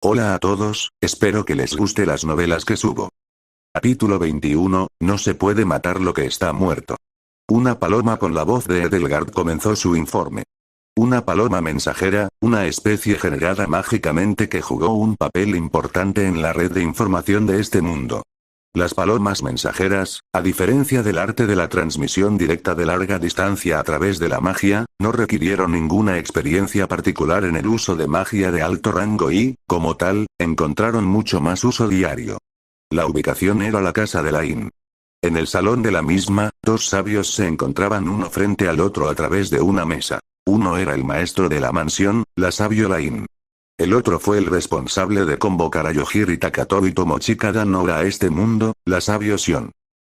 Hola a todos, espero que les guste las novelas que subo. Capítulo 21, no se puede matar lo que está muerto. Una paloma con la voz de Edelgard comenzó su informe. Una paloma mensajera, una especie generada mágicamente que jugó un papel importante en la red de información de este mundo. Las palomas mensajeras, a diferencia del arte de la transmisión directa de larga distancia a través de la magia, no requirieron ninguna experiencia particular en el uso de magia de alto rango y, como tal, encontraron mucho más uso diario. La ubicación era la casa de Lain. En el salón de la misma, dos sabios se encontraban uno frente al otro a través de una mesa. Uno era el maestro de la mansión, la sabio Lain. El otro fue el responsable de convocar a Yojiri Takatori Tomochika Danora a este mundo, la sabio Sion.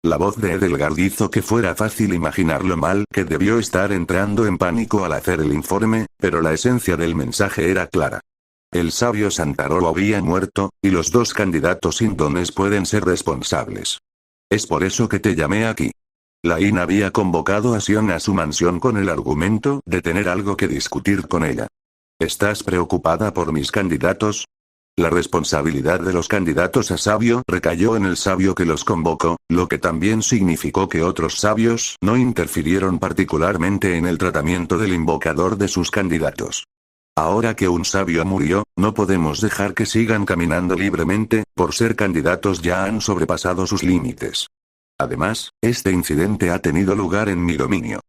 La voz de Edelgard hizo que fuera fácil imaginar lo mal que debió estar entrando en pánico al hacer el informe, pero la esencia del mensaje era clara. El sabio Santaro había muerto, y los dos candidatos indones pueden ser responsables. Es por eso que te llamé aquí. Lain había convocado a Sion a su mansión con el argumento de tener algo que discutir con ella. ¿Estás preocupada por mis candidatos? La responsabilidad de los candidatos a sabio recayó en el sabio que los convocó, lo que también significó que otros sabios no interfirieron particularmente en el tratamiento del invocador de sus candidatos. Ahora que un sabio murió, no podemos dejar que sigan caminando libremente, por ser candidatos ya han sobrepasado sus límites. Además, este incidente ha tenido lugar en mi dominio.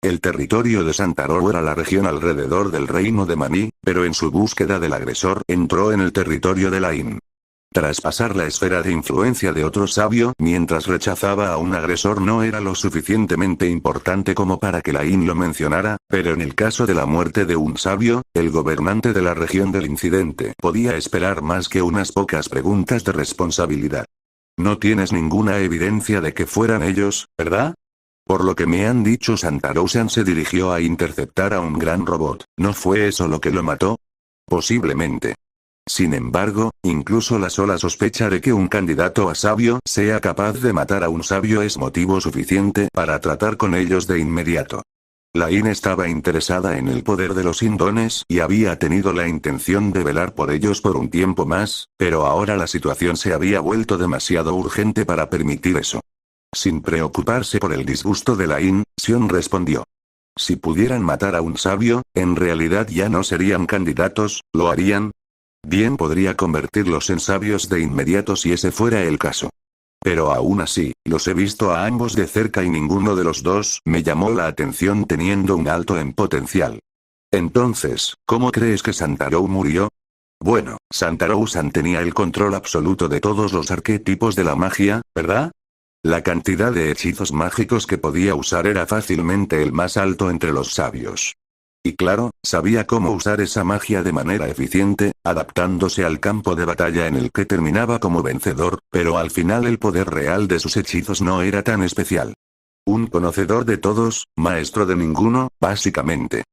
El territorio de Santaro era la región alrededor del reino de Maní, pero en su búsqueda del agresor entró en el territorio de Lain. Traspasar la esfera de influencia de otro sabio mientras rechazaba a un agresor no era lo suficientemente importante como para que Lain lo mencionara, pero en el caso de la muerte de un sabio, el gobernante de la región del incidente podía esperar más que unas pocas preguntas de responsabilidad. No tienes ninguna evidencia de que fueran ellos, ¿verdad? Por lo que me han dicho, Santaro-san se dirigió a interceptar a un gran robot. ¿No fue eso lo que lo mató? Posiblemente. Sin embargo, incluso la sola sospecha de que un candidato a sabio sea capaz de matar a un sabio es motivo suficiente para tratar con ellos de inmediato. Lain estaba interesada en el poder de los indones y había tenido la intención de velar por ellos por un tiempo más, pero ahora la situación se había vuelto demasiado urgente para permitir eso. Sin preocuparse por el disgusto de Lain, Sion respondió. Si pudieran matar a un sabio, en realidad ya no serían candidatos, ¿lo harían? Bien, podría convertirlos en sabios de inmediato si ese fuera el caso. Pero aún así, los he visto a ambos de cerca y ninguno de los dos me llamó la atención teniendo un alto en potencial. Entonces, ¿cómo crees que Santaro murió? Bueno, Santaro-san tenía el control absoluto de todos los arquetipos de la magia, ¿verdad? La cantidad de hechizos mágicos que podía usar era fácilmente el más alto entre los sabios. Y claro, sabía cómo usar esa magia de manera eficiente, adaptándose al campo de batalla en el que terminaba como vencedor, pero al final el poder real de sus hechizos no era tan especial. Un conocedor de todos, maestro de ninguno, básicamente.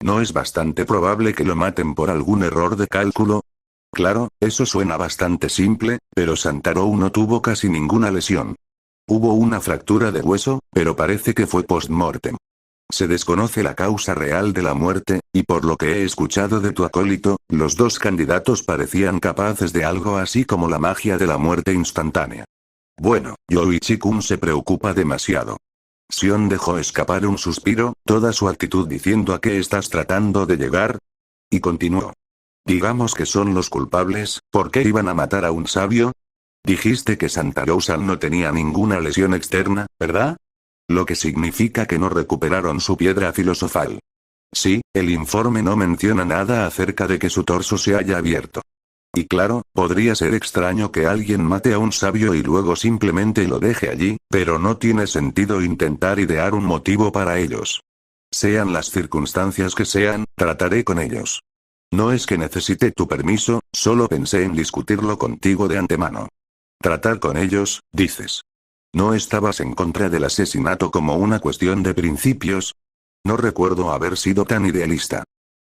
¿No es bastante probable que lo maten por algún error de cálculo? Claro, eso suena bastante simple, pero Santaro no tuvo casi ninguna lesión. Hubo una fractura de hueso, pero parece que fue post-mortem. Se desconoce la causa real de la muerte, y por lo que he escuchado de tu acólito, los dos candidatos parecían capaces de algo así como la magia de la muerte instantánea. Bueno, Yoichi-kun se preocupa demasiado. Sion dejó escapar un suspiro, toda su actitud diciendo a qué estás tratando de llegar. Y continuó. Digamos que son los culpables, ¿por qué iban a matar a un sabio? Dijiste que Santaro-san no tenía ninguna lesión externa, ¿verdad? Lo que significa que no recuperaron su piedra filosofal. Sí, el informe no menciona nada acerca de que su torso se haya abierto. Y claro, podría ser extraño que alguien mate a un sabio y luego simplemente lo deje allí, pero no tiene sentido intentar idear un motivo para ellos. Sean las circunstancias que sean, trataré con ellos. No es que necesite tu permiso, solo pensé en discutirlo contigo de antemano. Tratar con ellos, dices. ¿No estabas en contra del asesinato como una cuestión de principios? No recuerdo haber sido tan idealista.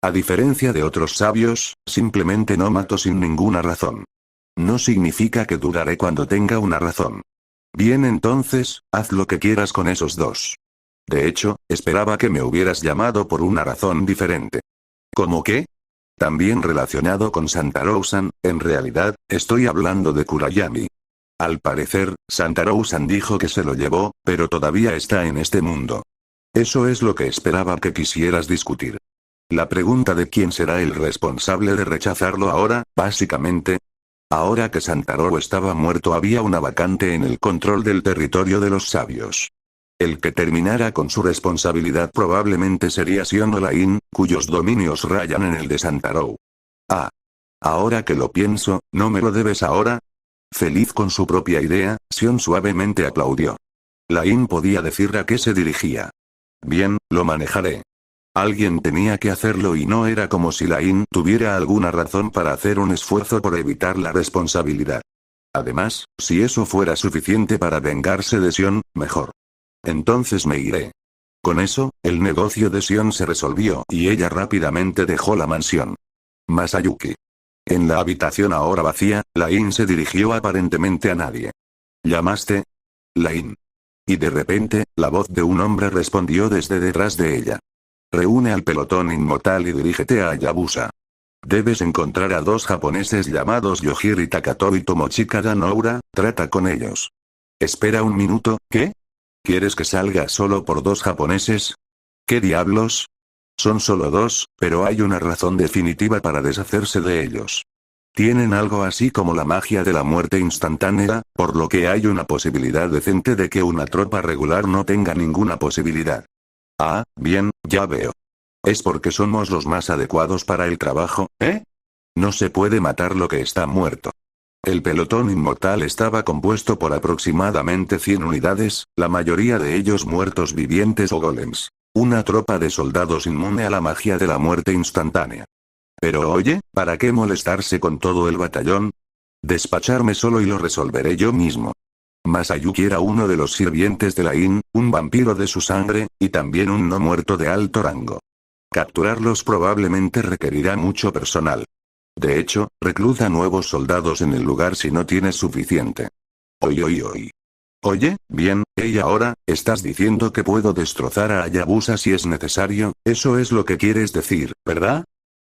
A diferencia de otros sabios, simplemente no mato sin ninguna razón. No significa que duraré cuando tenga una razón. Bien, entonces, haz lo que quieras con esos dos. De hecho, esperaba que me hubieras llamado por una razón diferente. ¿Cómo qué? También relacionado con Santaro-san, en realidad, estoy hablando de Kurayami. Al parecer, Santaro-san dijo que se lo llevó, pero todavía está en este mundo. Eso es lo que esperaba que quisieras discutir. La pregunta de quién será el responsable de rechazarlo ahora, básicamente. Ahora que Santaro estaba muerto había una vacante en el control del territorio de los sabios. El que terminara con su responsabilidad probablemente sería Sion Olain, cuyos dominios rayan en el de Santaro. Ah. Ahora que lo pienso, ¿no me lo debes ahora? Feliz con su propia idea, Sion suavemente aplaudió. Lain podía decir a qué se dirigía. Bien, lo manejaré. Alguien tenía que hacerlo y no era como si Lain tuviera alguna razón para hacer un esfuerzo por evitar la responsabilidad. Además, si eso fuera suficiente para vengarse de Sion, mejor. Entonces me iré. Con eso, el negocio de Sion se resolvió y ella rápidamente dejó la mansión. Masayuki. En la habitación ahora vacía, Lain se dirigió aparentemente a nadie. ¿Llamaste? Lain. Y de repente, la voz de un hombre respondió desde detrás de ella. Reúne al pelotón inmortal y dirígete a Hayabusa. Debes encontrar a 2 japoneses llamados Yojiri Takato y Tomochika Danoura, trata con ellos. Espera un minuto, ¿qué? ¿Quieres que salga solo por 2 japoneses? ¿Qué diablos? Son solo 2, pero hay una razón definitiva para deshacerse de ellos. Tienen algo así como la magia de la muerte instantánea, por lo que hay una posibilidad decente de que una tropa regular no tenga ninguna posibilidad. Ah, bien, ya veo. ¿Es porque somos los más adecuados para el trabajo, eh? No se puede matar lo que está muerto. El pelotón inmortal estaba compuesto por aproximadamente 100 unidades, la mayoría de ellos muertos vivientes o golems. Una tropa de soldados inmune a la magia de la muerte instantánea. Pero oye, ¿para qué molestarse con todo el batallón? Despacharme solo y lo resolveré yo mismo. Masayuki era uno de los sirvientes de Lain, un vampiro de su sangre, y también un no muerto de alto rango. Capturarlos probablemente requerirá mucho personal. De hecho, recluta nuevos soldados en el lugar si no tienes suficiente. Oye. Oye, bien, ¿y ahora, estás diciendo que puedo destrozar a Hayabusa si es necesario? Eso es lo que quieres decir, ¿verdad?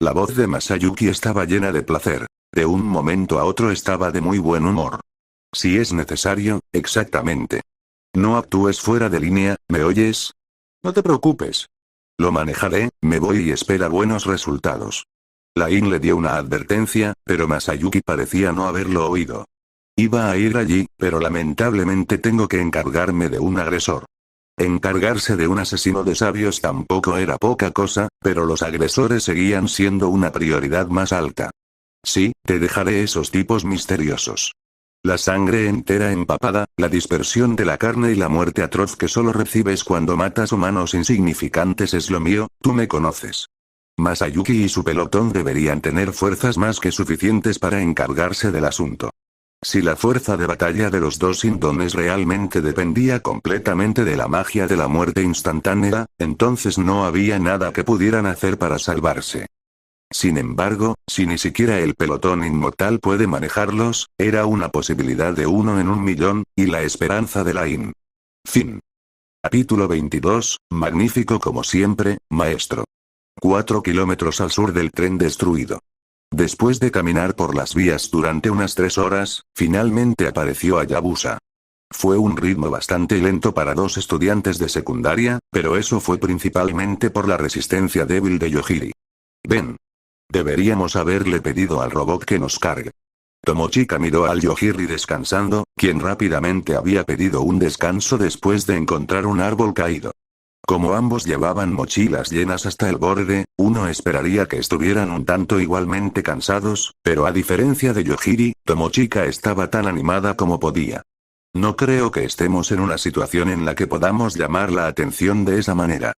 La voz de Masayuki estaba llena de placer. De un momento a otro estaba de muy buen humor. Si es necesario, exactamente. No actúes fuera de línea, ¿me oyes? No te preocupes. Lo manejaré, me voy y espera buenos resultados. Lain le dio una advertencia, pero Masayuki parecía no haberlo oído. Iba a ir allí, pero lamentablemente tengo que encargarme de un agresor. Encargarse de un asesino de sabios tampoco era poca cosa, pero los agresores seguían siendo una prioridad más alta. Sí, te dejaré esos tipos misteriosos. La sangre entera empapada, la dispersión de la carne y la muerte atroz que solo recibes cuando matas humanos insignificantes es lo mío, tú me conoces. Masayuki y su pelotón deberían tener fuerzas más que suficientes para encargarse del asunto. Si la fuerza de batalla de los 2 sindones realmente dependía completamente de la magia de la muerte instantánea, entonces no había nada que pudieran hacer para salvarse. Sin embargo, si ni siquiera el pelotón inmortal puede manejarlos, era una posibilidad de 1 en 1.000.000, y la esperanza de Lain. Fin. Capítulo 22, magnífico como siempre, maestro. 4 kilómetros al sur del tren destruido. Después de caminar por las vías durante unas 3 horas, finalmente apareció Hayabusa. Fue un ritmo bastante lento para 2 estudiantes de secundaria, pero eso fue principalmente por la resistencia débil de Yojiri. Ven. Deberíamos haberle pedido al robot que nos cargue. Tomochika miró al Yojiri descansando, quien rápidamente había pedido un descanso después de encontrar un árbol caído. Como ambos llevaban mochilas llenas hasta el borde, uno esperaría que estuvieran un tanto igualmente cansados, pero a diferencia de Yojiri, Tomochika estaba tan animada como podía. No creo que estemos en una situación en la que podamos llamar la atención de esa manera.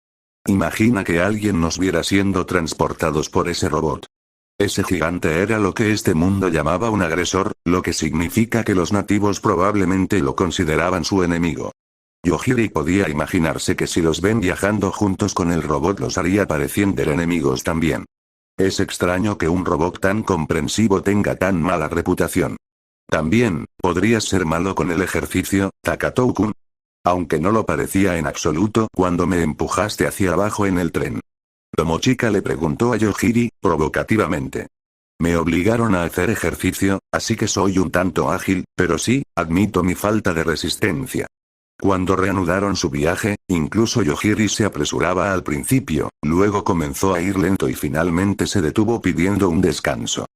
Imagina que alguien nos viera siendo transportados por ese robot. Ese gigante era lo que este mundo llamaba un agresor, lo que significa que los nativos probablemente lo consideraban su enemigo. Yojiri podía imaginarse que si los ven viajando juntos con el robot los haría parecer enemigos también. Es extraño que un robot tan comprensivo tenga tan mala reputación. También, ¿podrías ser malo con el ejercicio, Takatou-kun? Aunque no lo parecía en absoluto cuando me empujaste hacia abajo en el tren. Tomochika le preguntó a Yojiri, provocativamente. Me obligaron a hacer ejercicio, así que soy un tanto ágil, pero sí, admito mi falta de resistencia. Cuando reanudaron su viaje, incluso Yojiri se apresuraba al principio, luego comenzó a ir lento y finalmente se detuvo pidiendo un descanso.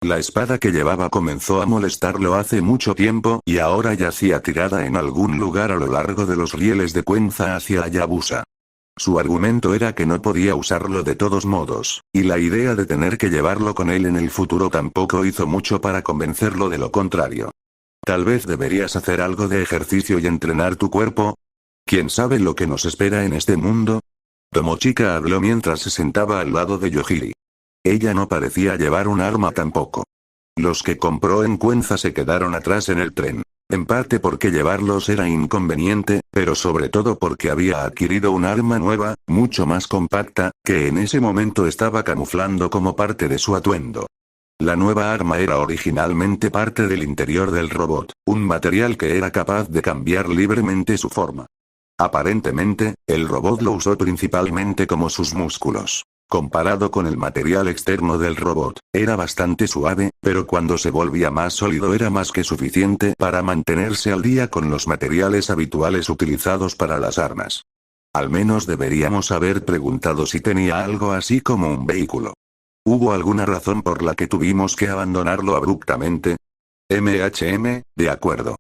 La espada que llevaba comenzó a molestarlo hace mucho tiempo y ahora yacía tirada en algún lugar a lo largo de los rieles de Cuenza hacia Hayabusa. Su argumento era que no podía usarlo de todos modos, y la idea de tener que llevarlo con él en el futuro tampoco hizo mucho para convencerlo de lo contrario. Tal vez deberías hacer algo de ejercicio y entrenar tu cuerpo. ¿Quién sabe lo que nos espera en este mundo? Tomochika habló mientras se sentaba al lado de Yojiri. Ella no parecía llevar un arma tampoco. Los que compró en Cuenza se quedaron atrás en el tren. En parte porque llevarlos era inconveniente, pero sobre todo porque había adquirido un arma nueva, mucho más compacta, que en ese momento estaba camuflando como parte de su atuendo. La nueva arma era originalmente parte del interior del robot, un material que era capaz de cambiar libremente su forma. Aparentemente, el robot lo usó principalmente como sus músculos. Comparado con el material externo del robot, era bastante suave, pero cuando se volvía más sólido era más que suficiente para mantenerse al día con los materiales habituales utilizados para las armas. Al menos deberíamos haber preguntado si tenía algo así como un vehículo. ¿Hubo alguna razón por la que tuvimos que abandonarlo abruptamente? De acuerdo.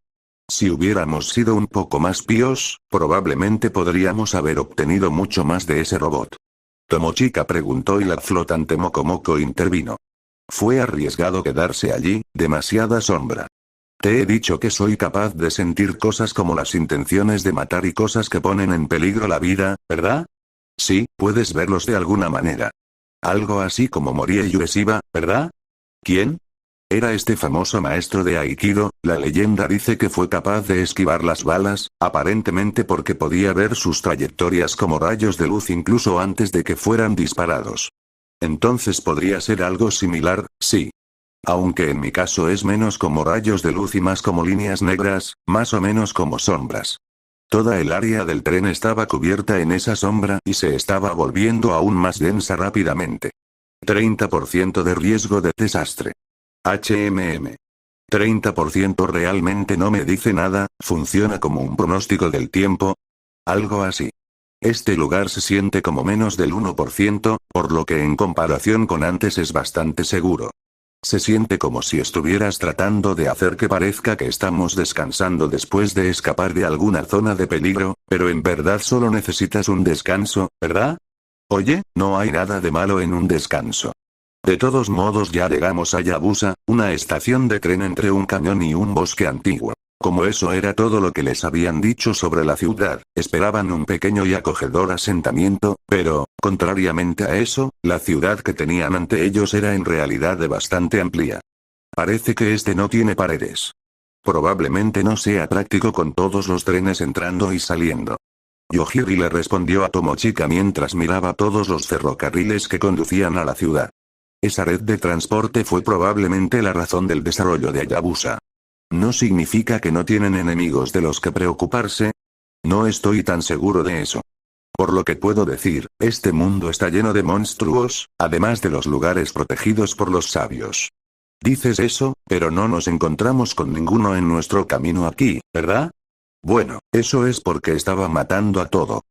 Si hubiéramos sido un poco más píos, probablemente podríamos haber obtenido mucho más de ese robot. Tomochika preguntó y la flotante Mokomoko intervino. Fue arriesgado quedarse allí, demasiada sombra. Te he dicho que soy capaz de sentir cosas como las intenciones de matar y cosas que ponen en peligro la vida, ¿verdad? Sí, puedes verlos de alguna manera. Algo así como Morie Ueshiba, ¿verdad? ¿Quién? Era este famoso maestro de Aikido, la leyenda dice que fue capaz de esquivar las balas, aparentemente porque podía ver sus trayectorias como rayos de luz incluso antes de que fueran disparados. Entonces podría ser algo similar, sí. Aunque en mi caso es menos como rayos de luz y más como líneas negras, más o menos como sombras. Toda el área del tren estaba cubierta en esa sombra y se estaba volviendo aún más densa rápidamente. 30% de riesgo de desastre. 30% realmente no me dice nada, funciona como un pronóstico del tiempo. Algo así. Este lugar se siente como menos del 1%, por lo que en comparación con antes es bastante seguro. Se siente como si estuvieras tratando de hacer que parezca que estamos descansando después de escapar de alguna zona de peligro, pero en verdad solo necesitas un descanso, ¿verdad? Oye, no hay nada de malo en un descanso. De todos modos ya llegamos a Hayabusa, una estación de tren entre un cañón y un bosque antiguo. Como eso era todo lo que les habían dicho sobre la ciudad, esperaban un pequeño y acogedor asentamiento, pero, contrariamente a eso, la ciudad que tenían ante ellos era en realidad de bastante amplia. Parece que este no tiene paredes. Probablemente no sea práctico con todos los trenes entrando y saliendo. Yojiri le respondió a Tomochika mientras miraba todos los ferrocarriles que conducían a la ciudad. Esa red de transporte fue probablemente la razón del desarrollo de Hayabusa. ¿No significa que no tienen enemigos de los que preocuparse? No estoy tan seguro de eso. Por lo que puedo decir, este mundo está lleno de monstruos, además de los lugares protegidos por los sabios. Dices eso, pero no nos encontramos con ninguno en nuestro camino aquí, ¿verdad? Bueno, eso es porque estaba matando a todo.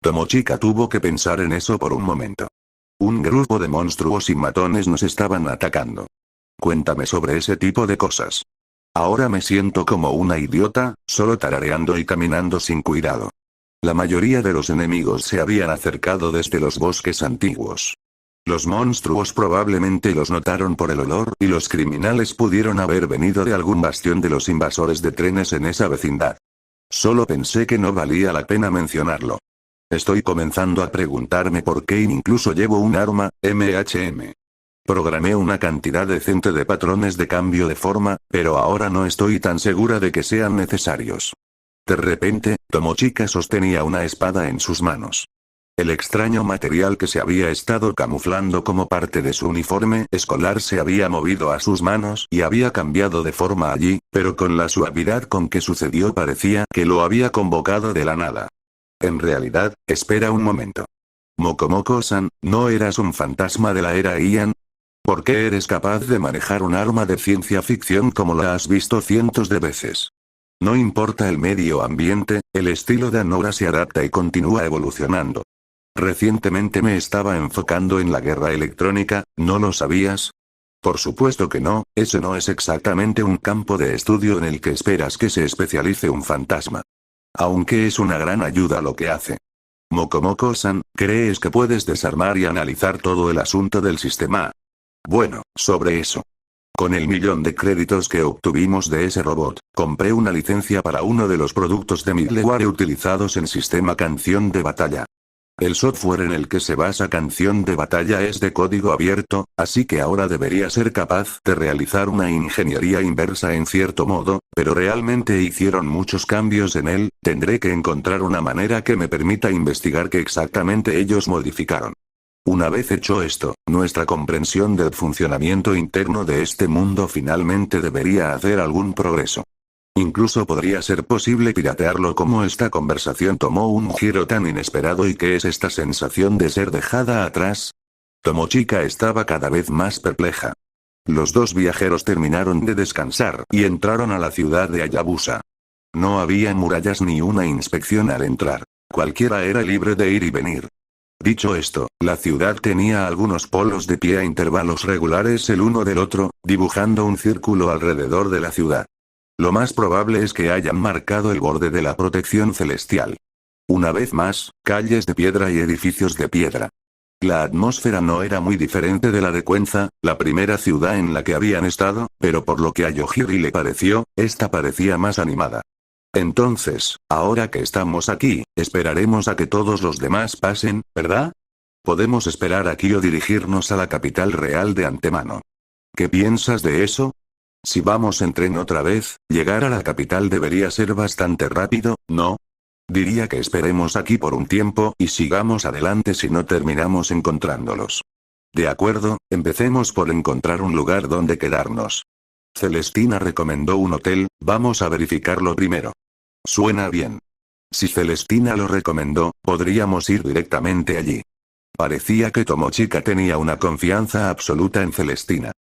Tomochika tuvo que pensar en eso por un momento. Un grupo de monstruos y matones nos estaban atacando. Cuéntame sobre ese tipo de cosas. Ahora me siento como una idiota, solo tarareando y caminando sin cuidado. La mayoría de los enemigos se habían acercado desde los bosques antiguos. Los monstruos probablemente los notaron por el olor y los criminales pudieron haber venido de algún bastión de los invasores de trenes en esa vecindad. Solo pensé que no valía la pena mencionarlo. Estoy comenzando a preguntarme por qué incluso llevo un arma, Programé una cantidad decente de patrones de cambio de forma, pero ahora no estoy tan segura de que sean necesarios. De repente, Tomochika sostenía una espada en sus manos. El extraño material que se había estado camuflando como parte de su uniforme escolar se había movido a sus manos y había cambiado de forma allí, pero con la suavidad con que sucedió parecía que lo había convocado de la nada. En realidad, espera un momento. Mokomoko-san, ¿no eras un fantasma de la era Ian? ¿Por qué eres capaz de manejar un arma de ciencia ficción como la has visto cientos de veces? No importa el medio ambiente, el estilo de Anora se adapta y continúa evolucionando. Recientemente me estaba enfocando en la guerra electrónica, ¿no lo sabías? Por supuesto que no, ese no es exactamente un campo de estudio en el que esperas que se especialice un fantasma. Aunque es una gran ayuda lo que hace. Mokomoko-san, ¿crees que puedes desarmar y analizar todo el asunto del sistema? Bueno, sobre eso. Con el millón de créditos que obtuvimos de ese robot, compré una licencia para uno de los productos de middleware utilizados en sistema Canción de Batalla. El software en el que se basa Canción de Batalla es de código abierto, así que ahora debería ser capaz de realizar una ingeniería inversa en cierto modo, pero realmente hicieron muchos cambios en él, tendré que encontrar una manera que me permita investigar qué exactamente ellos modificaron. Una vez hecho esto, nuestra comprensión del funcionamiento interno de este mundo finalmente debería hacer algún progreso. Incluso podría ser posible piratearlo como esta conversación tomó un giro tan inesperado y ¿qué es esta sensación de ser dejada atrás? Tomochika estaba cada vez más perpleja. Los dos viajeros terminaron de descansar y entraron a la ciudad de Hayabusa. No había murallas ni una inspección al entrar. Cualquiera era libre de ir y venir. Dicho esto, la ciudad tenía algunos polos de pie a intervalos regulares el uno del otro, dibujando un círculo alrededor de la ciudad. Lo más probable es que hayan marcado el borde de la protección celestial. Una vez más, calles de piedra y edificios de piedra. La atmósfera no era muy diferente de la de Cuenza, la primera ciudad en la que habían estado, pero por lo que a Yohiri le pareció, esta parecía más animada. Entonces, ahora que estamos aquí, esperaremos a que todos los demás pasen, ¿verdad? Podemos esperar aquí o dirigirnos a la capital real de antemano. ¿Qué piensas de eso? Si vamos en tren otra vez, llegar a la capital debería ser bastante rápido, ¿no? Diría que esperemos aquí por un tiempo y sigamos adelante si no terminamos encontrándolos. De acuerdo, empecemos por encontrar un lugar donde quedarnos. Celestina recomendó un hotel, vamos a verificarlo primero. Suena bien. Si Celestina lo recomendó, podríamos ir directamente allí. Parecía que Tomochika tenía una confianza absoluta en Celestina.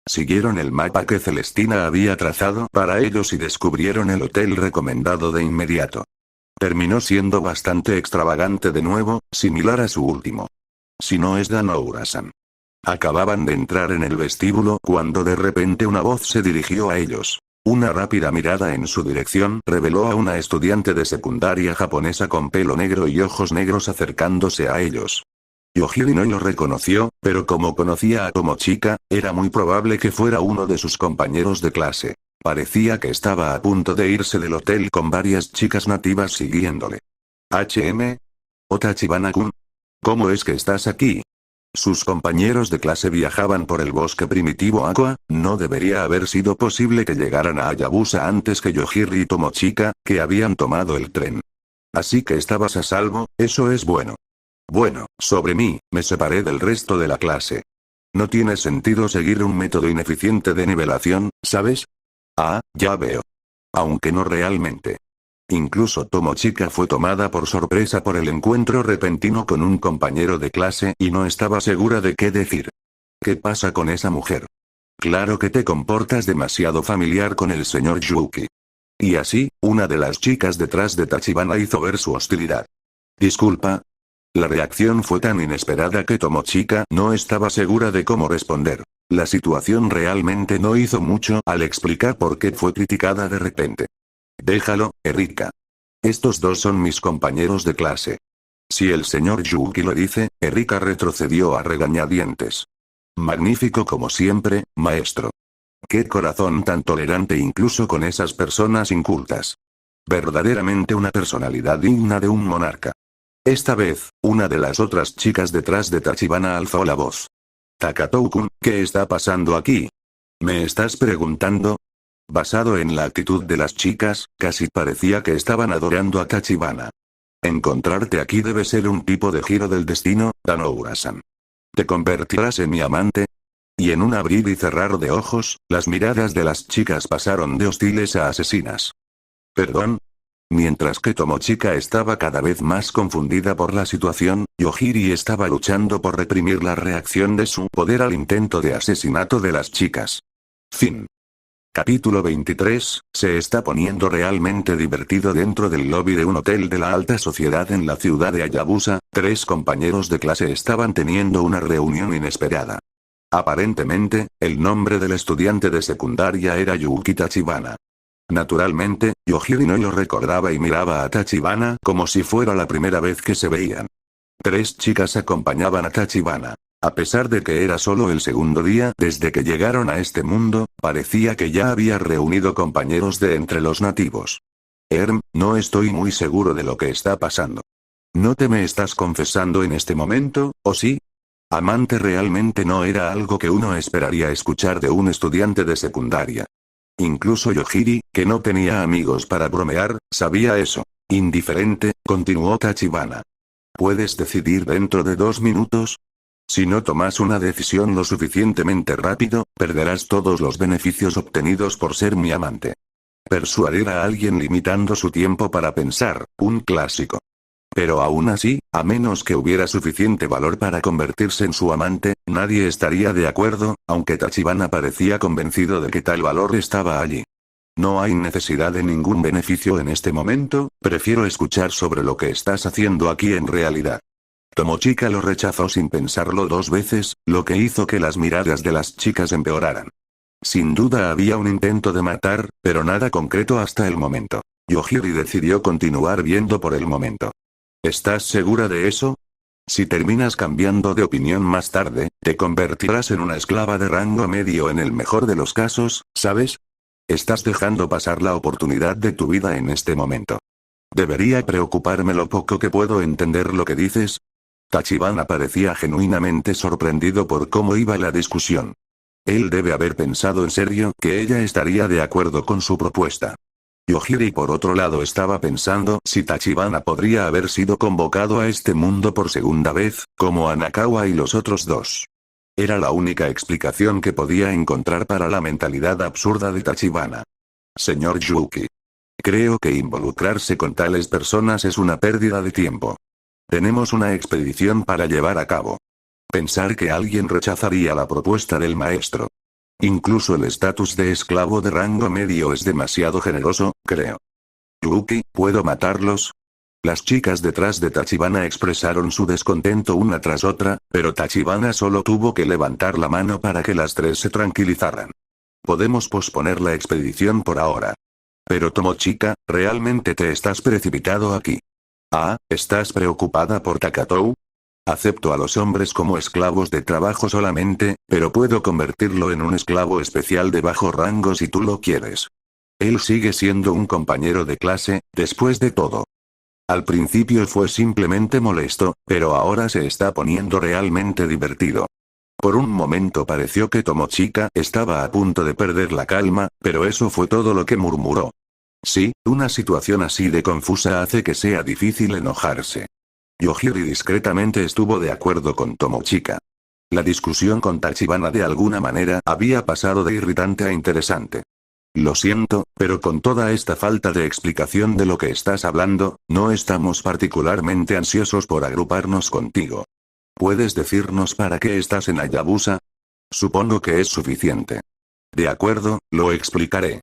Siguieron el mapa que Celestina había trazado para ellos y descubrieron el hotel recomendado de inmediato. Terminó siendo bastante extravagante de nuevo, similar a su último. Si no es Danoura-san. Acababan de entrar en el vestíbulo cuando de repente una voz se dirigió a ellos. Una rápida mirada en su dirección reveló a una estudiante de secundaria japonesa con pelo negro y ojos negros acercándose a ellos. Yohiri no lo reconoció, pero como conocía a Tomochika, era muy probable que fuera uno de sus compañeros de clase. Parecía que estaba a punto de irse del hotel con varias chicas nativas siguiéndole. Tachibana-kun. ¿Cómo es que estás aquí? Sus compañeros de clase viajaban por el bosque primitivo Aqua, no debería haber sido posible que llegaran a Hayabusa antes que Yohiri y Tomochika, que habían tomado el tren. Así que estabas a salvo, eso es bueno. Bueno, sobre mí, me separé del resto de la clase. No tiene sentido seguir un método ineficiente de nivelación, ¿sabes? Ah, ya veo. Aunque no realmente. Incluso Tomochika fue tomada por sorpresa por el encuentro repentino con un compañero de clase y no estaba segura de qué decir. ¿Qué pasa con esa mujer? Claro que te comportas demasiado familiar con el señor Yuki. Y así, una de las chicas detrás de Tachibana hizo ver su hostilidad. Disculpa. La reacción fue tan inesperada que Tomochika no estaba segura de cómo responder. La situación realmente no hizo mucho al explicar por qué fue criticada de repente. Déjalo, Erika. Estos dos son mis compañeros de clase. Si el señor Yuki lo dice, Erika retrocedió a regañadientes. Magnífico como siempre, maestro. Qué corazón tan tolerante incluso con esas personas incultas. Verdaderamente una personalidad digna de un monarca. Esta vez, una de las otras chicas detrás de Tachibana alzó la voz. Takatou-kun, ¿qué está pasando aquí? ¿Me estás preguntando? Basado en la actitud de las chicas, casi parecía que estaban adorando a Tachibana. Encontrarte aquí debe ser un tipo de giro del destino, Danoura-san. ¿Te convertirás en mi amante? Y en un abrir y cerrar de ojos, las miradas de las chicas pasaron de hostiles a asesinas. ¿Perdón? Mientras que Tomochika estaba cada vez más confundida por la situación, Yojiri estaba luchando por reprimir la reacción de su poder al intento de asesinato de las chicas. Fin. Capítulo 23, se está poniendo realmente divertido dentro del lobby de un hotel de la alta sociedad en la ciudad de Hayabusa. 3 compañeros de clase estaban teniendo una reunión inesperada. Aparentemente, el nombre del estudiante de secundaria era Yuki Tachibana. Naturalmente, Yojiri no lo recordaba y miraba a Tachibana como si fuera la primera vez que se veían. 3 chicas acompañaban a Tachibana. A pesar de que era solo el segundo día desde que llegaron a este mundo, parecía que ya había reunido compañeros de entre los nativos. No estoy muy seguro de lo que está pasando. ¿No te me estás confesando en este momento, o sí? Amante realmente no era algo que uno esperaría escuchar de un estudiante de secundaria. Incluso Yojiri, que no tenía amigos para bromear, sabía eso. Indiferente, continuó Tachibana. ¿Puedes decidir dentro de 2 minutos? Si no tomas una decisión lo suficientemente rápido, perderás todos los beneficios obtenidos por ser mi amante. Persuadir a alguien limitando su tiempo para pensar, un clásico. Pero aún así, a menos que hubiera suficiente valor para convertirse en su amante, nadie estaría de acuerdo, aunque Tachibana parecía convencido de que tal valor estaba allí. No hay necesidad de ningún beneficio en este momento, prefiero escuchar sobre lo que estás haciendo aquí en realidad. Tomochika lo rechazó sin pensarlo 2 veces, lo que hizo que las miradas de las chicas empeoraran. Sin duda había un intento de matar, pero nada concreto hasta el momento. Yojiri decidió continuar viendo por el momento. ¿Estás segura de eso? Si terminas cambiando de opinión más tarde, te convertirás en una esclava de rango medio en el mejor de los casos, ¿sabes? Estás dejando pasar la oportunidad de tu vida en este momento. ¿Debería preocuparme lo poco que puedo entender lo que dices? Tachibana parecía genuinamente sorprendido por cómo iba la discusión. Él debe haber pensado en serio que ella estaría de acuerdo con su propuesta. Yojiri por otro lado estaba pensando si Tachibana podría haber sido convocado a este mundo por segunda vez, como Anakawa y los otros 2. Era la única explicación que podía encontrar para la mentalidad absurda de Tachibana. Señor Yuki. Creo que involucrarse con tales personas es una pérdida de tiempo. Tenemos una expedición para llevar a cabo. Pensar que alguien rechazaría la propuesta del maestro. Incluso el estatus de esclavo de rango medio es demasiado generoso, creo. Yuki, ¿puedo matarlos? Las chicas detrás de Tachibana expresaron su descontento una tras otra, pero Tachibana solo tuvo que levantar la mano para que las 3 se tranquilizaran. Podemos posponer la expedición por ahora. Pero Tomochika, ¿realmente te estás precipitado aquí? ¿Estás preocupada por Takatou? Acepto a los hombres como esclavos de trabajo solamente, pero puedo convertirlo en un esclavo especial de bajo rango si tú lo quieres. Él sigue siendo un compañero de clase, después de todo. Al principio fue simplemente molesto, pero ahora se está poniendo realmente divertido. Por un momento pareció que Tomochika estaba a punto de perder la calma, pero eso fue todo lo que murmuró. Sí, una situación así de confusa hace que sea difícil enojarse. Yojiri discretamente estuvo de acuerdo con Tomochika. La discusión con Tachibana de alguna manera había pasado de irritante a interesante. Lo siento, pero con toda esta falta de explicación de lo que estás hablando, no estamos particularmente ansiosos por agruparnos contigo. ¿Puedes decirnos para qué estás en Hayabusa? Supongo que es suficiente. De acuerdo, lo explicaré.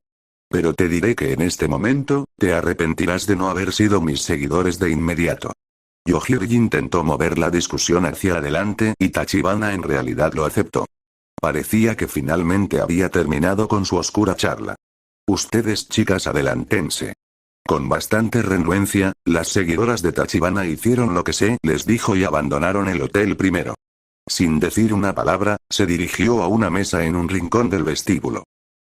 Pero te diré que en este momento, te arrepentirás de no haber sido mis seguidores de inmediato. Yojiri intentó mover la discusión hacia adelante y Tachibana en realidad lo aceptó. Parecía que finalmente había terminado con su oscura charla. Ustedes chicas adelántense. Con bastante renuencia, las seguidoras de Tachibana hicieron lo que se les dijo y abandonaron el hotel primero. Sin decir una palabra, se dirigió a una mesa en un rincón del vestíbulo.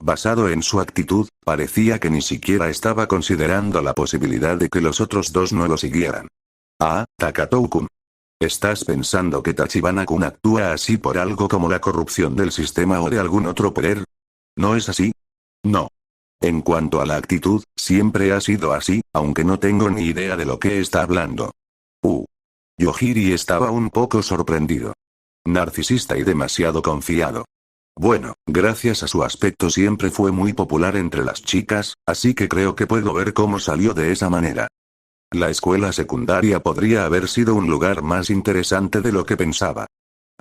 Basado en su actitud, parecía que ni siquiera estaba considerando la posibilidad de que los otros 2 no lo siguieran. Takatou-kun. ¿Estás pensando que Tachibana-kun actúa así por algo como la corrupción del sistema o de algún otro poder? ¿No es así? No. En cuanto a la actitud, siempre ha sido así, aunque no tengo ni idea de lo que está hablando. Yojiri estaba un poco sorprendido. Narcisista y demasiado confiado. Bueno, gracias a su aspecto siempre fue muy popular entre las chicas, así que creo que puedo ver cómo salió de esa manera. La escuela secundaria podría haber sido un lugar más interesante de lo que pensaba.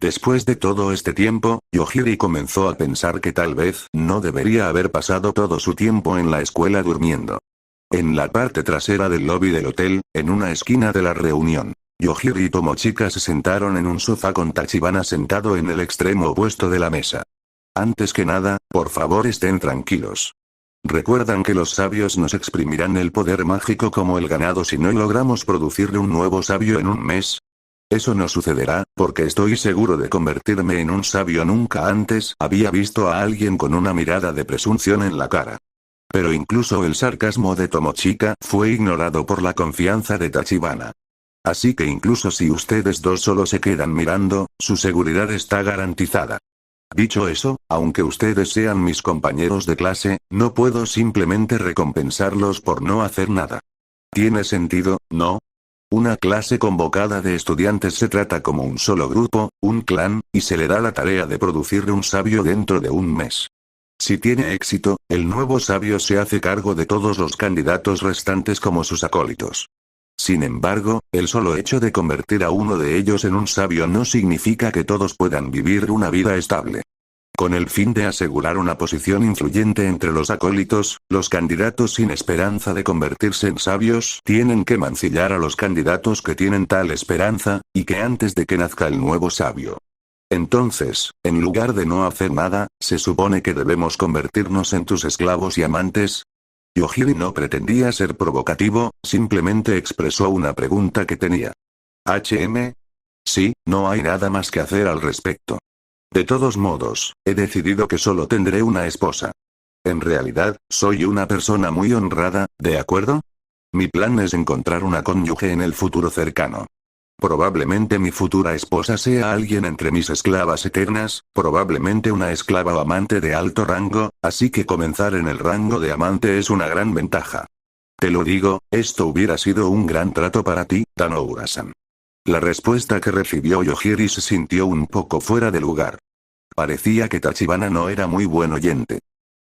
Después de todo este tiempo, Yohiri comenzó a pensar que tal vez no debería haber pasado todo su tiempo en la escuela durmiendo. En la parte trasera del lobby del hotel, en una esquina de la reunión, Yohiri y Tomochika se sentaron en un sofá con Tachibana sentado en el extremo opuesto de la mesa. Antes que nada, por favor estén tranquilos. ¿Recuerdan que los sabios nos exprimirán el poder mágico como el ganado si no logramos producirle un nuevo sabio en un mes? Eso no sucederá, porque estoy seguro de convertirme en un sabio. Nunca antes había visto a alguien con una mirada de presunción en la cara. Pero incluso el sarcasmo de Tomochika fue ignorado por la confianza de Tachibana. Así que incluso si ustedes dos solo se quedan mirando, su seguridad está garantizada. Dicho eso, aunque ustedes sean mis compañeros de clase, no puedo simplemente recompensarlos por no hacer nada. ¿Tiene sentido, no? Una clase convocada de estudiantes se trata como un solo grupo, un clan, y se le da la tarea de producir un sabio dentro de un mes. Si tiene éxito, el nuevo sabio se hace cargo de todos los candidatos restantes como sus acólitos. Sin embargo, el solo hecho de convertir a uno de ellos en un sabio no significa que todos puedan vivir una vida estable. Con el fin de asegurar una posición influyente entre los acólitos, los candidatos sin esperanza de convertirse en sabios tienen que mancillar a los candidatos que tienen tal esperanza, y que antes de que nazca el nuevo sabio. Entonces, en lugar de no hacer nada, ¿se supone que debemos convertirnos en tus esclavos y amantes? Yohiri no pretendía ser provocativo, simplemente expresó una pregunta que tenía. Sí, no hay nada más que hacer al respecto. De todos modos, he decidido que solo tendré una esposa. En realidad, soy una persona muy honrada, ¿de acuerdo? Mi plan es encontrar una cónyuge en el futuro cercano. Probablemente mi futura esposa sea alguien entre mis esclavas eternas, probablemente una esclava o amante de alto rango, así que comenzar en el rango de amante es una gran ventaja. Te lo digo, esto hubiera sido un gran trato para ti, Tanoura-san. La respuesta que recibió Yohiri se sintió un poco fuera de lugar. Parecía que Tachibana no era muy buen oyente.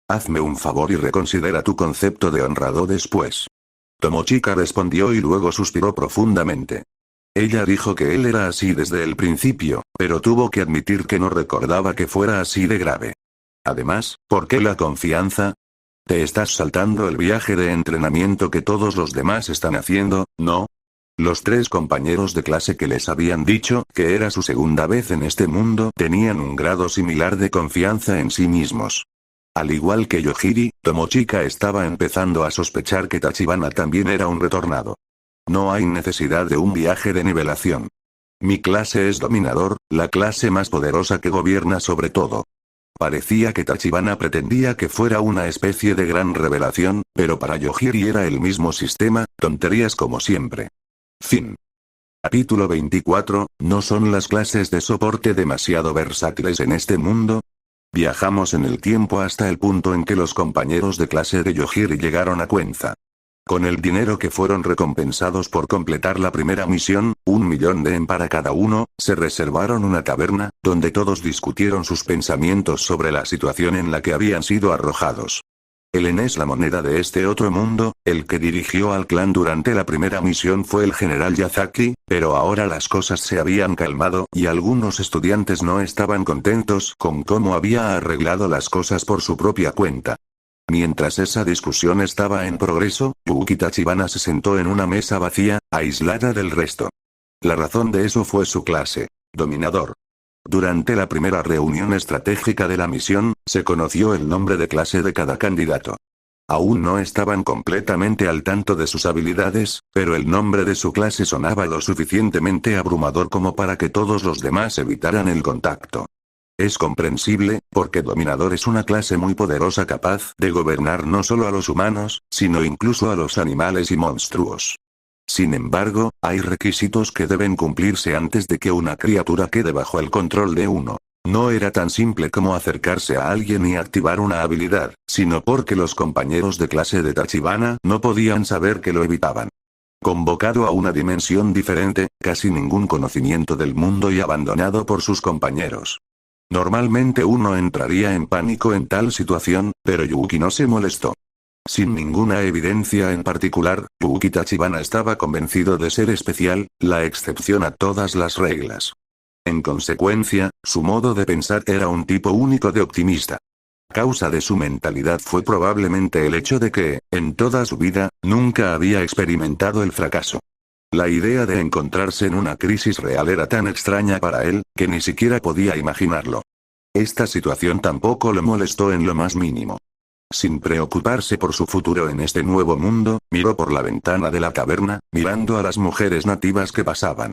Hazme un favor y reconsidera tu concepto de honrado después. Tomochika respondió y luego suspiró profundamente. Ella dijo que él era así desde el principio, pero tuvo que admitir que no recordaba que fuera así de grave. Además, ¿por qué la confianza? Te estás saltando el viaje de entrenamiento que todos los demás están haciendo, ¿no? Los tres compañeros de clase que les habían dicho que era su segunda vez en este mundo tenían un grado similar de confianza en sí mismos. Al igual que Yohiri, Tomochika estaba empezando a sospechar que Tachibana también era un retornado. No hay necesidad de un viaje de nivelación. Mi clase es dominador, la clase más poderosa que gobierna sobre todo. Parecía que Tachibana pretendía que fuera una especie de gran revelación, pero para Yohiri era el mismo sistema, tonterías como siempre. Fin. Capítulo 24, ¿no son las clases de soporte demasiado versátiles en este mundo? Viajamos en el tiempo hasta el punto en que los compañeros de clase de Yohiri llegaron a Cuenza. Con el dinero que fueron recompensados por completar la primera misión, 1.000.000 de yen para cada uno, se reservaron una taberna, donde todos discutieron sus pensamientos sobre la situación en la que habían sido arrojados. El yen es la moneda de este otro mundo, el que dirigió al clan durante la primera misión fue el general Yazaki, pero ahora las cosas se habían calmado y algunos estudiantes no estaban contentos con cómo había arreglado las cosas por su propia cuenta. Mientras esa discusión estaba en progreso, Yuki Tachibana se sentó en una mesa vacía, aislada del resto. La razón de eso fue su clase. Dominador. Durante la primera reunión estratégica de la misión, se conoció el nombre de clase de cada candidato. Aún no estaban completamente al tanto de sus habilidades, pero el nombre de su clase sonaba lo suficientemente abrumador como para que todos los demás evitaran el contacto. Es comprensible, porque Dominador es una clase muy poderosa capaz de gobernar no solo a los humanos, sino incluso a los animales y monstruos. Sin embargo, hay requisitos que deben cumplirse antes de que una criatura quede bajo el control de uno. No era tan simple como acercarse a alguien y activar una habilidad, sino porque los compañeros de clase de Tachibana no podían saber que lo evitaban. Convocado a una dimensión diferente, casi ningún conocimiento del mundo y abandonado por sus compañeros. Normalmente uno entraría en pánico en tal situación, pero Yuki no se molestó. Sin ninguna evidencia en particular, Yuki Tachibana estaba convencido de ser especial, la excepción a todas las reglas. En consecuencia, su modo de pensar era un tipo único de optimista. Causa de su mentalidad fue probablemente el hecho de que, en toda su vida, nunca había experimentado el fracaso. La idea de encontrarse en una crisis real era tan extraña para él, que ni siquiera podía imaginarlo. Esta situación tampoco le molestó en lo más mínimo. Sin preocuparse por su futuro en este nuevo mundo, miró por la ventana de la caverna, mirando a las mujeres nativas que pasaban.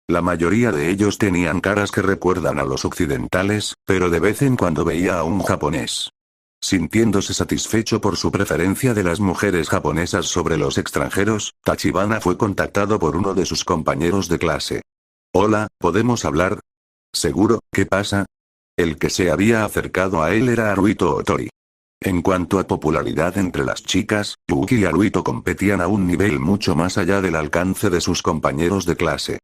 La mayoría de ellos tenían caras que recuerdan a los occidentales, pero de vez en cuando veía a un japonés. Sintiéndose satisfecho por su preferencia de las mujeres japonesas sobre los extranjeros, Tachibana fue contactado por uno de sus compañeros de clase. Hola, ¿podemos hablar? ¿Seguro? ¿Qué pasa? El que se había acercado a él era Haruito Otori. En cuanto a popularidad entre las chicas, Yuki y Haruito competían a un nivel mucho más allá del alcance de sus compañeros de clase.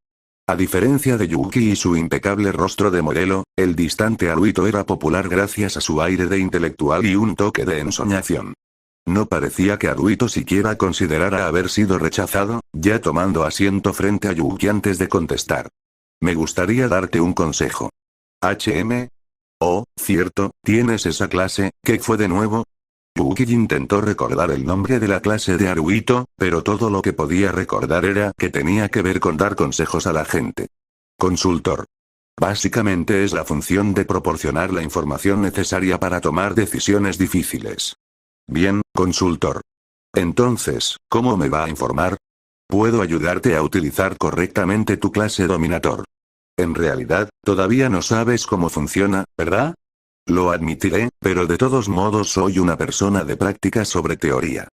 A diferencia de Yuki y su impecable rostro de modelo, el distante Haruito era popular gracias a su aire de intelectual y un toque de ensoñación. No parecía que Haruito siquiera considerara haber sido rechazado, ya tomando asiento frente a Yuki antes de contestar. Me gustaría darte un consejo. HM. Oh, cierto, tienes esa clase, ¿qué fue de nuevo? Yuki intentó recordar el nombre de la clase de Haruito, pero todo lo que podía recordar era que tenía que ver con dar consejos a la gente. Consultor. Básicamente es la función de proporcionar la información necesaria para tomar decisiones difíciles. Bien, consultor. Entonces, ¿cómo me va a informar? Puedo ayudarte a utilizar correctamente tu clase dominator. En realidad, todavía no sabes cómo funciona, ¿verdad? Lo admitiré, pero de todos modos soy una persona de práctica sobre teoría.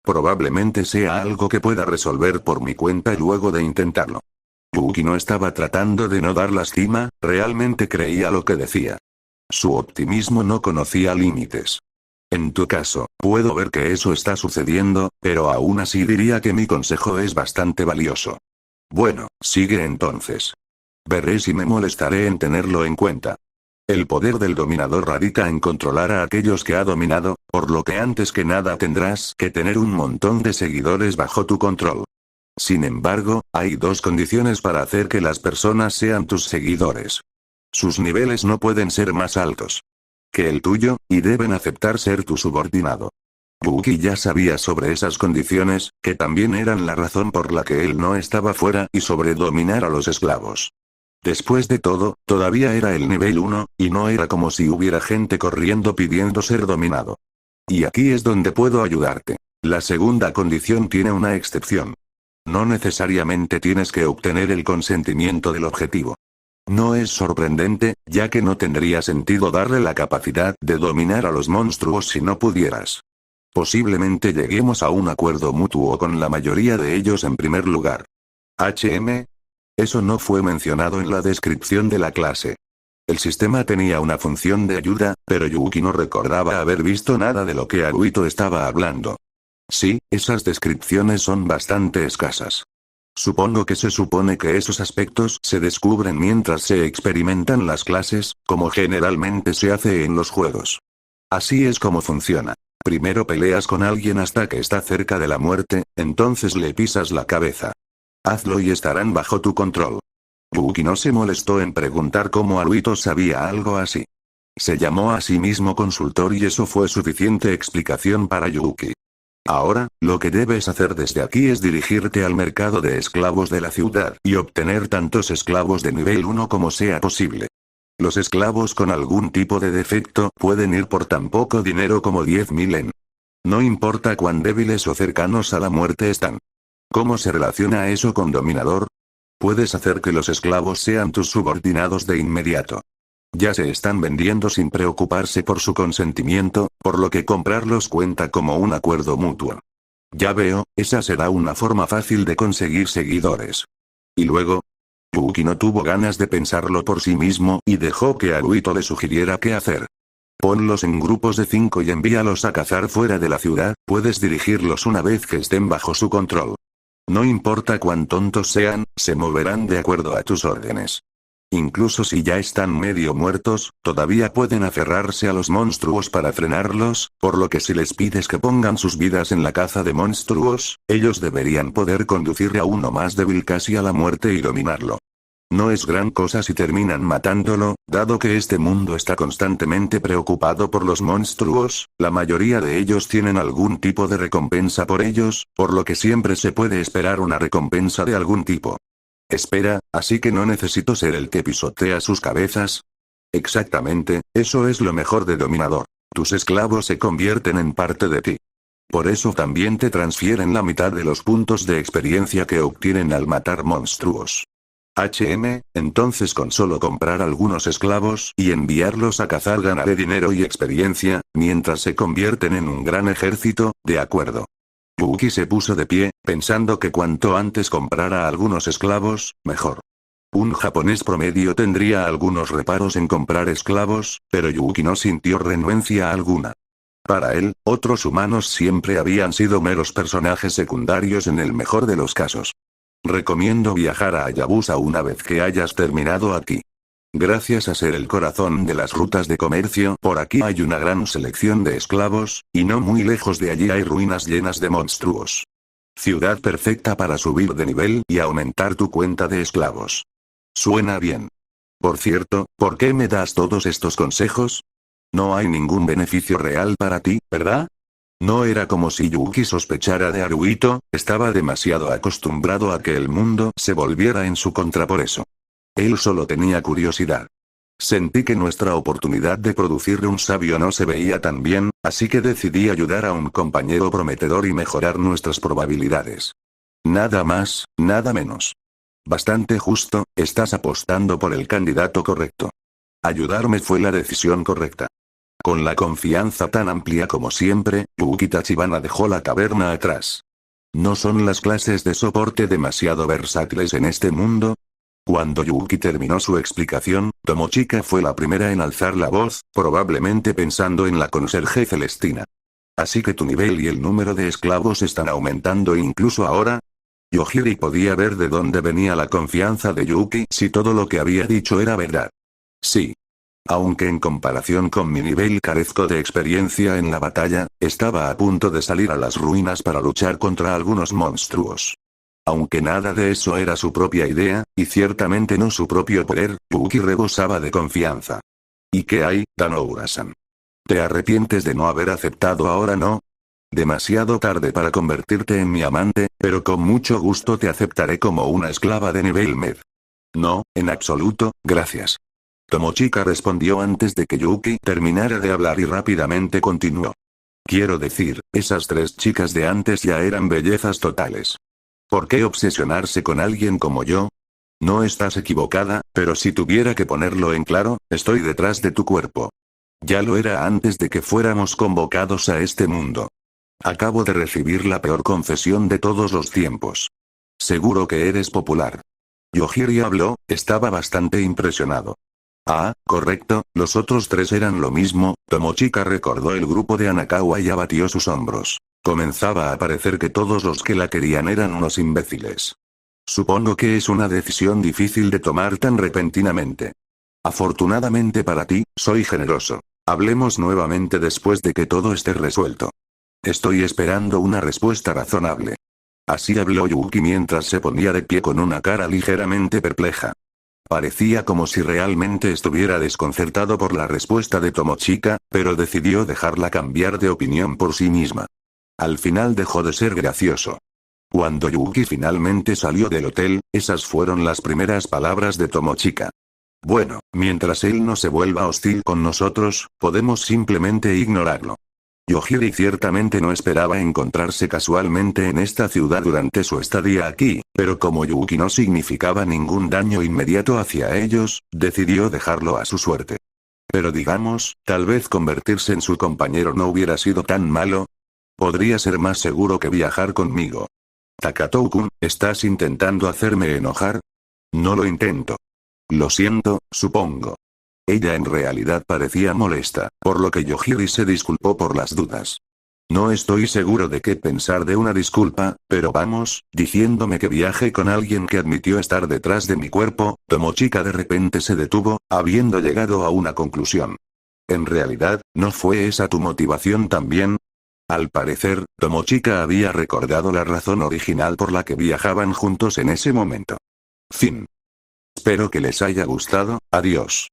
Probablemente sea algo que pueda resolver por mi cuenta luego de intentarlo. Yuki no estaba tratando de no dar lástima, realmente creía lo que decía. Su optimismo no conocía límites. En tu caso, puedo ver que eso está sucediendo, pero aún así diría que mi consejo es bastante valioso. Bueno, sigue entonces. Veré si me molestaré en tenerlo en cuenta. El poder del dominador radica en controlar a aquellos que ha dominado, por lo que antes que nada tendrás que tener un montón de seguidores bajo tu control. Sin embargo, hay dos condiciones para hacer que las personas sean tus seguidores. Sus niveles no pueden ser más altos que el tuyo, y deben aceptar ser tu subordinado. Yuki ya sabía sobre esas condiciones, que también eran la razón por la que él no estaba fuera y sobre dominar a los esclavos. Después de todo, todavía era el nivel 1, y no era como si hubiera gente corriendo pidiendo ser dominado. Y aquí es donde puedo ayudarte. La segunda condición tiene una excepción. No necesariamente tienes que obtener el consentimiento del objetivo. No es sorprendente, ya que no tendría sentido darle la capacidad de dominar a los monstruos si no pudieras. Posiblemente lleguemos a un acuerdo mutuo con la mayoría de ellos en primer lugar. HM. Eso no fue mencionado en la descripción de la clase. El sistema tenía una función de ayuda, pero Yuki no recordaba haber visto nada de lo que Haruito estaba hablando. Sí, esas descripciones son bastante escasas. Supongo que se supone que esos aspectos se descubren mientras se experimentan las clases, como generalmente se hace en los juegos. Así es como funciona. Primero peleas con alguien hasta que está cerca de la muerte, entonces le pisas la cabeza. Hazlo y estarán bajo tu control. Yuki no se molestó en preguntar cómo Haruito sabía algo así. Se llamó a sí mismo consultor y eso fue suficiente explicación para Yuki. Ahora, lo que debes hacer desde aquí es dirigirte al mercado de esclavos de la ciudad y obtener tantos esclavos de nivel 1 como sea posible. Los esclavos con algún tipo de defecto pueden ir por tan poco dinero como 10.000 yen. No importa cuán débiles o cercanos a la muerte están. ¿Cómo se relaciona eso con dominador? Puedes hacer que los esclavos sean tus subordinados de inmediato. Ya se están vendiendo sin preocuparse por su consentimiento, por lo que comprarlos cuenta como un acuerdo mutuo. Ya veo, esa será una forma fácil de conseguir seguidores. Y luego, Yuki no tuvo ganas de pensarlo por sí mismo y dejó que Haruito le sugiriera qué hacer. Ponlos en grupos de 5 y envíalos a cazar fuera de la ciudad, puedes dirigirlos una vez que estén bajo su control. No importa cuán tontos sean, se moverán de acuerdo a tus órdenes. Incluso si ya están medio muertos, todavía pueden aferrarse a los monstruos para frenarlos, por lo que si les pides que pongan sus vidas en la caza de monstruos, ellos deberían poder conducir a uno más débil casi a la muerte y dominarlo. No es gran cosa si terminan matándolo, dado que este mundo está constantemente preocupado por los monstruos, la mayoría de ellos tienen algún tipo de recompensa por ellos, por lo que siempre se puede esperar una recompensa de algún tipo. Espera, ¿así que no necesito ser el que pisotea sus cabezas? Exactamente, eso es lo mejor de Dominador. Tus esclavos se convierten en parte de ti. Por eso también te transfieren la mitad de los puntos de experiencia que obtienen al matar monstruos. Entonces con solo comprar algunos esclavos y enviarlos a cazar ganaré dinero y experiencia, mientras se convierten en un gran ejército, de acuerdo. Yuki se puso de pie, pensando que cuanto antes comprara algunos esclavos, mejor. Un japonés promedio tendría algunos reparos en comprar esclavos, pero Yuki no sintió renuencia alguna. Para él, otros humanos siempre habían sido meros personajes secundarios en el mejor de los casos. Recomiendo viajar a Hayabusa una vez que hayas terminado aquí. Gracias a ser el corazón de las rutas de comercio, por aquí hay una gran selección de esclavos, y no muy lejos de allí hay ruinas llenas de monstruos. Ciudad perfecta para subir de nivel y aumentar tu cuenta de esclavos. Suena bien. Por cierto, ¿por qué me das todos estos consejos? No hay ningún beneficio real para ti, ¿verdad? No era como si Yuki sospechara de Haruhito, estaba demasiado acostumbrado a que el mundo se volviera en su contra por eso. Él solo tenía curiosidad. Sentí que nuestra oportunidad de producir un sabio no se veía tan bien, así que decidí ayudar a un compañero prometedor y mejorar nuestras probabilidades. Nada más, nada menos. Bastante justo, estás apostando por el candidato correcto. Ayudarme fue la decisión correcta. Con la confianza tan amplia como siempre, Yuki Tachibana dejó la taberna atrás. ¿No son las clases de soporte demasiado versátiles en este mundo? Cuando Yuki terminó su explicación, Tomochika fue la primera en alzar la voz, probablemente pensando en la conserje Celestina. ¿Así que tu nivel y el número de esclavos están aumentando incluso ahora? Yojiri podía ver de dónde venía la confianza de Yuki si todo lo que había dicho era verdad. Sí. Aunque en comparación con mi nivel carezco de experiencia en la batalla, estaba a punto de salir a las ruinas para luchar contra algunos monstruos. Aunque nada de eso era su propia idea, y ciertamente no su propio poder, Yuki rebosaba de confianza. ¿Y qué hay, Danoura-san? ¿Te arrepientes de no haber aceptado ahora no? Demasiado tarde para convertirte en mi amante, pero con mucho gusto te aceptaré como una esclava de nivel med. No, en absoluto, gracias. Tomochika respondió antes de que Yuki terminara de hablar y rápidamente continuó. Quiero decir, esas tres chicas de antes ya eran bellezas totales. ¿Por qué obsesionarse con alguien como yo? No estás equivocada, pero si tuviera que ponerlo en claro, estoy detrás de tu cuerpo. Ya lo era antes de que fuéramos convocados a este mundo. Acabo de recibir la peor confesión de todos los tiempos. Seguro que eres popular. Yojiri habló, estaba bastante impresionado. Ah, correcto, los otros tres eran lo mismo. Tomochika recordó el grupo de Anakawa y abatió sus hombros. Comenzaba a parecer que todos los que la querían eran unos imbéciles. Supongo que es una decisión difícil de tomar tan repentinamente. Afortunadamente para ti, soy generoso. Hablemos nuevamente después de que todo esté resuelto. Estoy esperando una respuesta razonable. Así habló Yuki mientras se ponía de pie con una cara ligeramente perpleja. Parecía como si realmente estuviera desconcertado por la respuesta de Tomochika, pero decidió dejarla cambiar de opinión por sí misma. Al final dejó de ser gracioso. Cuando Yuki finalmente salió del hotel, esas fueron las primeras palabras de Tomochika. Bueno, mientras él no se vuelva hostil con nosotros, podemos simplemente ignorarlo. Yojiri ciertamente no esperaba encontrarse casualmente en esta ciudad durante su estadía aquí, pero como Yuki no significaba ningún daño inmediato hacia ellos, decidió dejarlo a su suerte. Pero digamos, tal vez convertirse en su compañero no hubiera sido tan malo. Podría ser más seguro que viajar conmigo. Takatou-kun, ¿estás intentando hacerme enojar? No lo intento. Lo siento, supongo. Ella en realidad parecía molesta, por lo que Yojiri se disculpó por las dudas. No estoy seguro de qué pensar de una disculpa, pero vamos, diciéndome que viaje con alguien que admitió estar detrás de mi cuerpo. Tomochika de repente se detuvo, habiendo llegado a una conclusión. En realidad, ¿no fue esa tu motivación también? Al parecer, Tomochika había recordado la razón original por la que viajaban juntos en ese momento. Fin. Espero que les haya gustado, adiós.